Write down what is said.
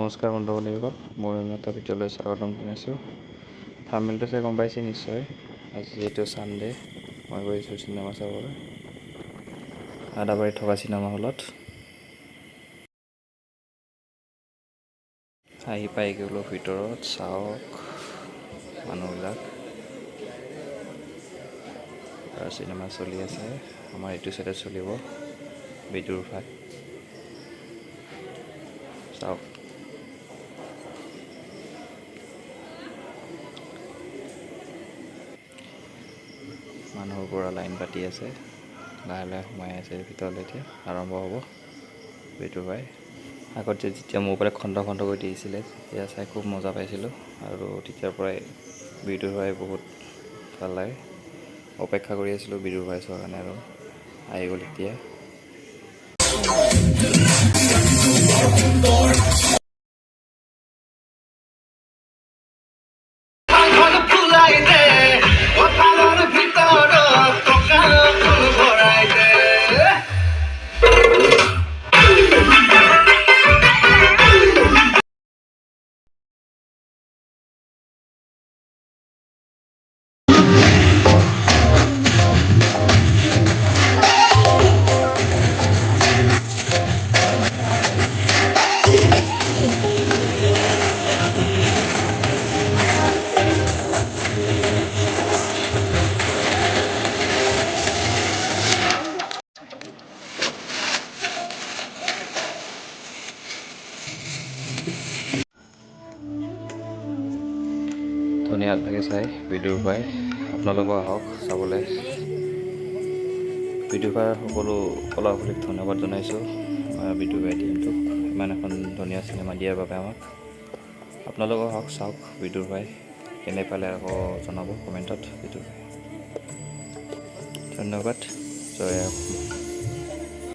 নমস্কাৰ বন্ধুসকল, মই এটা ভিডিঅ'লৈ স্বাগতম জনাইছোঁ। থাম্বনেইলটো চাই গম পাইছে নিশ্চয়। আজি যিহেতু ছানডে, মই গৈছোঁ চিনেমা চাবলৈ আদাবাৰীত থকা চিনেমা হলত। আহি পাই গ'লোঁ ভিতৰত, চাওক মানুহবিলাক। আৰু চিনেমা চলি আছে, আমাৰ এইটো চাইডে চলিব বিদুৰ ভাই। চাওক মানুহৰ পৰা লাইন পাতি আছে, লাহে লাহে সোমাই আছে ভিতৰলৈ। এতিয়া আৰম্ভ হ'ব বিদুৰ ভাই। আগত যেতিয়া মোৰ পৰা খণ্ড খণ্ডকৈ দিছিলে তেতিয়া চাই খুব মজা পাইছিলোঁ, আৰু তেতিয়াৰ পৰাই বিদুৰ ভাই বহুত ভাল লাগে। অপেক্ষা কৰি আছিলোঁ বিদুৰ ভাই চোৱাৰ কাৰণে, আৰু আহি গ'ল এতিয়া। ধুনীয়া লাগে চাই বিদুৰ ভাই, আপোনালোকো আহক চাবলৈ। বিদুৰ ভাইৰ সকলো কলাকুশলীক ধন্যবাদ জনাইছোঁ। বিদুৰ ভাই টিমটোক ইমান এখন ধুনীয়া চিনেমা দিয়াৰ বাবে আমাক। আপোনালোকো আহক চাওক বিদুৰ ভাই, কেনে পালে আকৌ জনাব কমেণ্টত। বিদুৰ ভাই ধন্যবাদ, জয়